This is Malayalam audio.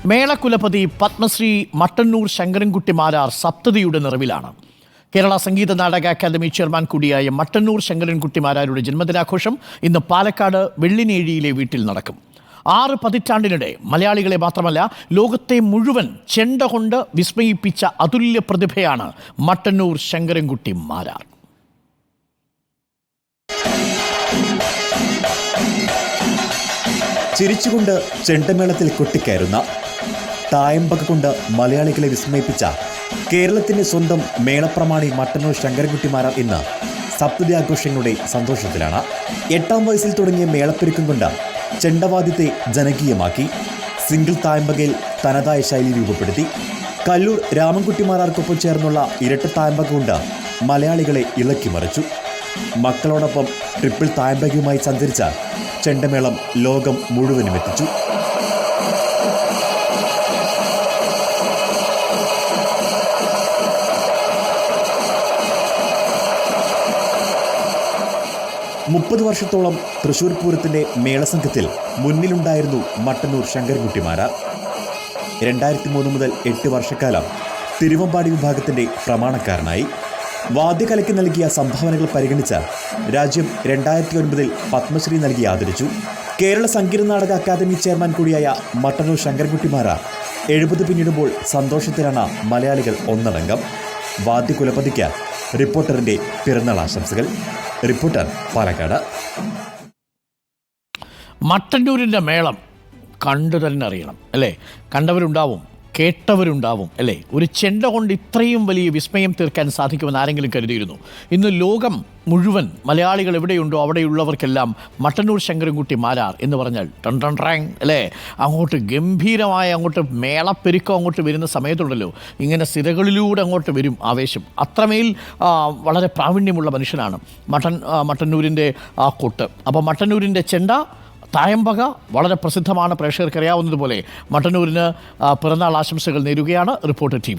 മേളക്കുലപതി പത്മശ്രീ മട്ടന്നൂർ ശങ്കരൻകുട്ടി മാരാർ സപ്തതിയുടെ നിറവിലാണ്. കേരള സംഗീത നാടക അക്കാദമി ചെയർമാൻ കൂടിയായ മട്ടന്നൂർ ശങ്കരൻകുട്ടി മാരാരുടെ ജന്മദിനാഘോഷം ഇന്ന് പാലക്കാട് വെള്ളിനേഴിയിലെ വീട്ടിൽ നടക്കും. 6 പതിറ്റാണ്ടിനിടെ മലയാളികളെ മാത്രമല്ല ലോകത്തെ മുഴുവൻ ചെണ്ട കൊണ്ട് വിസ്മയിപ്പിച്ച അതുല്യ പ്രതിഭയാണ് മട്ടന്നൂർ ശങ്കരൻകുട്ടി മാരാർ. ചിരിച്ചുകൊണ്ട് ചെണ്ടമേളത്തിൽ കൊട്ടിക്കയറുന്ന, തായമ്പക കൊണ്ട് മലയാളികളെ വിസ്മയിപ്പിച്ച കേരളത്തിന്റെ സ്വന്തം മേളപ്രമാണി മട്ടന്നൂർ ശങ്കരൻകുട്ടി മാരാർ ഇന്ന് സപ്തതി ആഘോഷങ്ങളുടെ സന്തോഷത്തിലാണ്. 8ാം വയസ്സിൽ തുടങ്ങിയ മേളപ്പെരുക്കം കൊണ്ട് ചെണ്ടവാദ്യത്തെ ജനകീയമാക്കി. സിംഗിൾ തായമ്പകയിൽ തനതായ ശൈലി രൂപപ്പെടുത്തി. കല്ലൂർ രാമൻകുട്ടി മാരാർക്കൊപ്പം ചേർന്നുള്ള ഇരട്ട തായമ്പക കൊണ്ട് മലയാളികളെ ഇളക്കിമറിച്ചു. മക്കളോടൊപ്പം ട്രിപ്പിൾ തായമ്പകയുമായി സഞ്ചരിച്ച ചെണ്ടമേളം ലോകം മുഴുവനും എത്തിച്ചു. മുപ്പത് വർഷത്തോളം തൃശൂർ പൂരത്തിന്റെ മേളസംഘത്തിൽ മുന്നിലുണ്ടായിരുന്നു മട്ടന്നൂർ ശങ്കരൻകുട്ടി മാരാർ. 2003 മുതൽ 8 വർഷക്കാലം തിരുവമ്പാടി വിഭാഗത്തിന്റെ പ്രമാണക്കാരനായി. വാദ്യകലയ്ക്ക് നൽകിയ സംഭാവനകൾ പരിഗണിച്ച് രാജ്യം 2009 പത്മശ്രീ നൽകി ആദരിച്ചു. കേരള സംഗീത നാടക അക്കാദമി ചെയർമാൻ കൂടിയായ മട്ടന്നൂർ ശങ്കരൻകുട്ടി മാരാർ 70 പിന്നിടുമ്പോൾ സന്തോഷത്തിലാണ് മലയാളികൾ ഒന്നടങ്കം. വാദ്യകുലപതിക്ക് റിപ്പോർട്ടറിന്റെ പിറന്നാൾ ആശംസകൾ. റിപ്പോർട്ടർ, പാലക്കാട്. മട്ടന്നൂരിൻ്റെ മേളം കണ്ടു തന്നെ അറിയണം അല്ലേ? കണ്ടവരുണ്ടാവും, കേട്ടവരുണ്ടാവും അല്ലേ? ഒരു ചെണ്ട കൊണ്ട് ഇത്രയും വലിയ വിസ്മയം തീർക്കാൻ സാധിക്കുമെന്ന് ആരെങ്കിലും കരുതിയിരുന്നു? ഇന്ന് ലോകം മുഴുവൻ മലയാളികൾ എവിടെയുണ്ടോ അവിടെയുള്ളവർക്കെല്ലാം മട്ടന്നൂർ ശങ്കരൻകുട്ടി മാരാർ എന്ന് പറഞ്ഞാൽ ടൺ ടൺ ട്രാങ് അല്ലേ? അങ്ങോട്ട് ഗംഭീരമായ അങ്ങോട്ട് മേളപ്പെരുക്കം അങ്ങോട്ട് വരുന്ന സമയത്തുണ്ടല്ലോ, ഇങ്ങനെ സിരകളിലൂടെ അങ്ങോട്ട് വരും ആവേശം. അത്രമേൽ വളരെ പ്രാവീണ്യമുള്ള മനുഷ്യനാണ് മട്ടന്നൂരിൻ്റെ ആ കൊട്ട്. അപ്പോൾ മട്ടന്നൂരിൻ്റെ ചെണ്ട, തായമ്പക വളരെ പ്രസിദ്ധമാണ്. പ്രേക്ഷകർക്ക് അറിയാവുന്നതുപോലെ മട്ടന്നൂരിന് പിറന്നാൾ ആശംസകൾ നേരുകയാണ് റിപ്പോർട്ടർ TV.